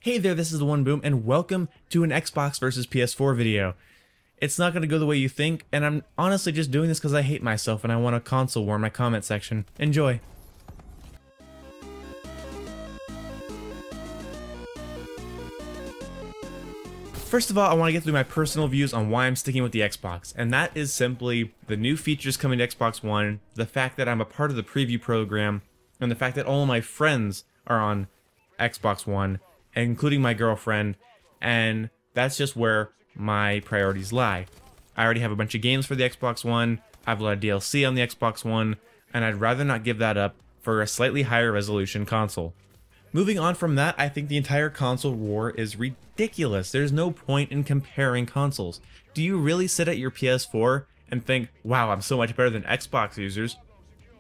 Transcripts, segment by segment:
Hey there, this is the One Boom, and welcome to an Xbox versus PS4 video. It's not going to go the way you think, and I'm honestly just doing this because I hate myself and I want a console war in my comment section. Enjoy! First of all, I want to get through my personal views on why I'm sticking with the Xbox, and that is simply the new features coming to Xbox One, the fact that I'm a part of the preview program, and the fact that all of my friends are on Xbox One, including my girlfriend, and that's just where my priorities lie. I already have a bunch of games for the Xbox One, I have a lot of DLC on the Xbox One, and I'd rather not give that up for a slightly higher resolution console. Moving on from that, I think the entire console war is ridiculous. There's no point in comparing consoles. Do you really sit at your PS4 and think, wow, I'm so much better than Xbox users?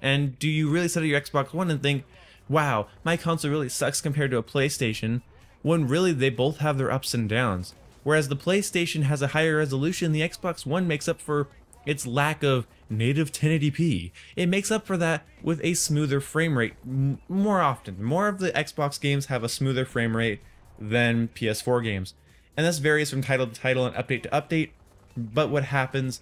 And do you really sit at your Xbox One and think, wow, my console really sucks compared to a PlayStation, when really they both have their ups and downs? Whereas the PlayStation has a higher resolution, the Xbox One makes up for its lack of native 1080p. It makes up for that with a smoother frame rate more often. More of the Xbox games have a smoother frame rate than PS4 games. And this varies from title to title and update to update, but what happens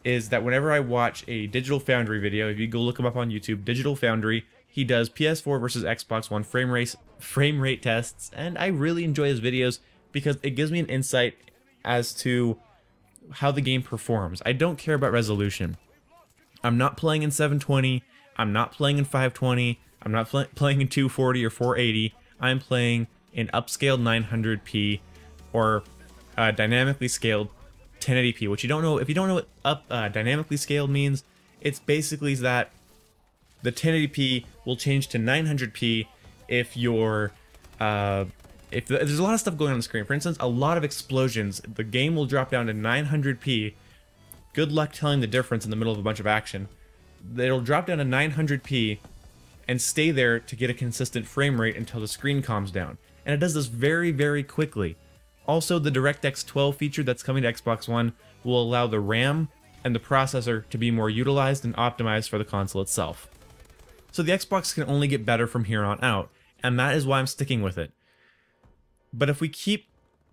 is that whenever I watch a Digital Foundry video, if you go look him up on YouTube, Digital Foundry, he does PS4 versus Xbox One frame rate tests, and I really enjoy his videos because it gives me an insight as to how the game performs. I don't care about resolution. I'm not playing in 720, I'm not playing in 520, I'm not playing in 240 or 480, I'm playing in upscaled 900p or dynamically scaled 1080p. What you don't know, if you don't know what dynamically scaled means, it's basically that the 1080p will change to 900p if you're if there's a lot of stuff going on the screen. For instance, a lot of explosions, the game will drop down to 900p. Good luck telling the difference in the middle of a bunch of action. It'll drop down to 900p and stay there to get a consistent frame rate until the screen calms down. And it does this very, very quickly. Also, the DirectX 12 feature that's coming to Xbox One will allow the RAM and the processor to be more utilized and optimized for the console itself. So the Xbox can only get better from here on out, and that is why I'm sticking with it. But if we keep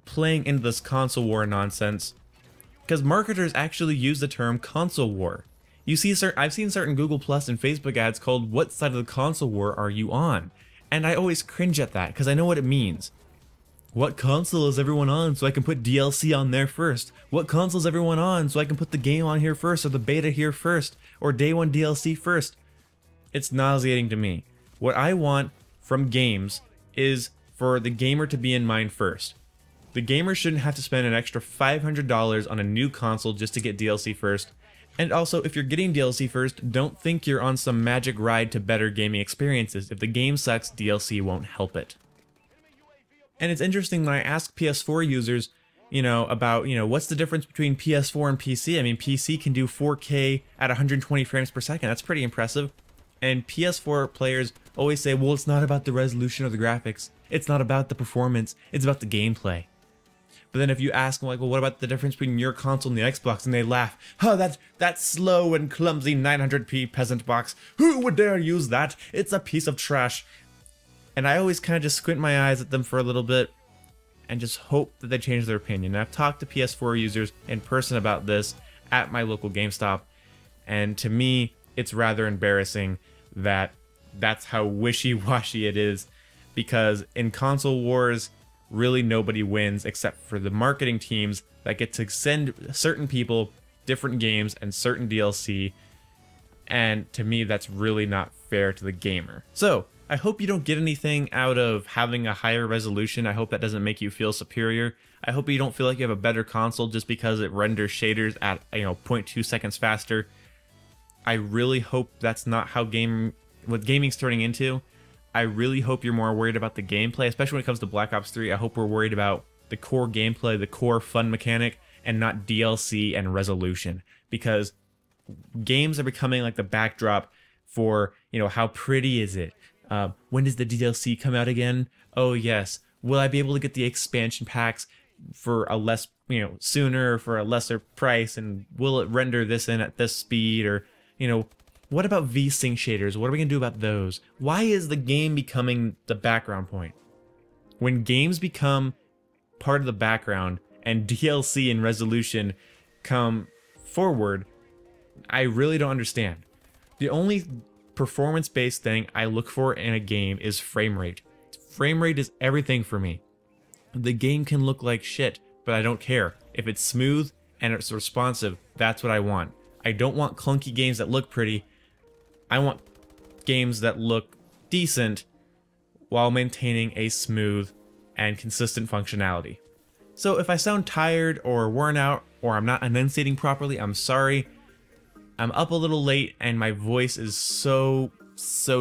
playing into this console war nonsense, because marketers actually use the term console war. You see, I've seen certain Google Plus and Facebook ads called "What side of the console war are you on?" And I always cringe at that because I know what it means. What console is everyone on so I can put DLC on there first? What console is everyone on so I can put the game on here first, or the beta here first, or day one DLC first? It's nauseating to me. What I want from games is for the gamer to be in mind first. The gamer shouldn't have to spend an extra $500 on a new console just to get DLC first. And also, if you're getting DLC first, don't think you're on some magic ride to better gaming experiences. If the game sucks, DLC won't help it. And it's interesting when I ask PS4 users, about, what's the difference between PS4 and PC? I mean, PC can do 4K at 120 frames per second. That's pretty impressive. And PS4 players always say, well, it's not about the resolution or the graphics. It's not about the performance. It's about the gameplay. But then if you ask them, like, well, what about the difference between your console and the Xbox? And they laugh, oh, that slow and clumsy 900p peasant box. Who would dare use that? It's a piece of trash. And I always kind of just squint my eyes at them for a little bit and just hope that they change their opinion. And I've talked to PS4 users in person about this at my local GameStop. And to me, it's rather embarrassing that that's how wishy-washy it is, because in console wars, really nobody wins except for the marketing teams that get to send certain people different games and certain DLC, and to me that's really not fair to the gamer. So, I hope you don't get anything out of having a higher resolution. I hope that doesn't make you feel superior. I hope you don't feel like you have a better console just because it renders shaders at 0.2 seconds faster. I really hope that's not how what gaming's turning into. I really hope you're more worried about the gameplay, especially when it comes to Black Ops 3. I hope we're worried about the core gameplay, the core fun mechanic, and not DLC and resolution. Because games are becoming like the backdrop for, how pretty is it? When does the DLC come out again? Oh yes. Will I be able to get the expansion packs for a less, sooner, for a lesser price? And will it render this in at this speed? Or, what about V-Sync shaders? What are we going to do about those? Why is the game becoming the background point? When games become part of the background and DLC and resolution come forward, I really don't understand. The only performance-based thing I look for in a game is frame rate. Frame rate is everything for me. The game can look like shit, but I don't care. If it's smooth and it's responsive, that's what I want. I don't want clunky games that look pretty. I want games that look decent while maintaining a smooth and consistent functionality. So if I sound tired or worn out or I'm not enunciating properly, I'm sorry. I'm up a little late and my voice is so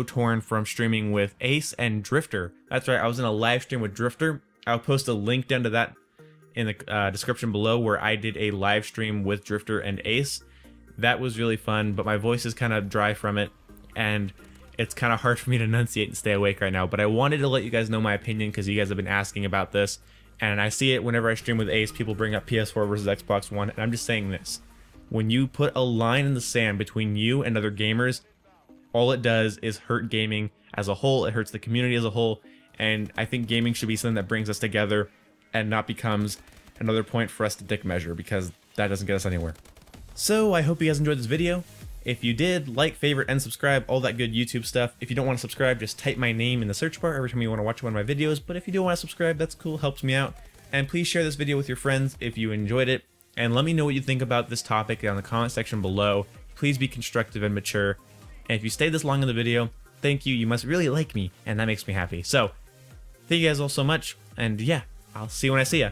torn from streaming with Ace and Drifter. That's right, I was in a live stream with Drifter. I'll post a link down to that in the description below, where I did a live stream with Drifter and Ace. That was really fun, but my voice is kind of dry from it, and it's kind of hard for me to enunciate and stay awake right now. But I wanted to let you guys know my opinion because you guys have been asking about this, and I see it whenever I stream with Ace. People bring up PS4 versus Xbox One, and I'm just saying this. When you put a line in the sand between you and other gamers, all it does is hurt gaming as a whole. It hurts the community as a whole, and I think gaming should be something that brings us together and not becomes another point for us to dick measure, because that doesn't get us anywhere. So I hope you guys enjoyed this video. If you did, like, favorite, and subscribe, all that good YouTube stuff. If you don't want to subscribe, just type my name in the search bar every time you want to watch one of my videos, but if you do want to subscribe, that's cool, helps me out. And please share this video with your friends if you enjoyed it, and let me know what you think about this topic down in the comment section below. Please be constructive and mature. And if you stayed this long in the video, thank you. You must really like me, and that makes me happy. So, thank you guys all so much, and yeah, I'll see you when I see ya.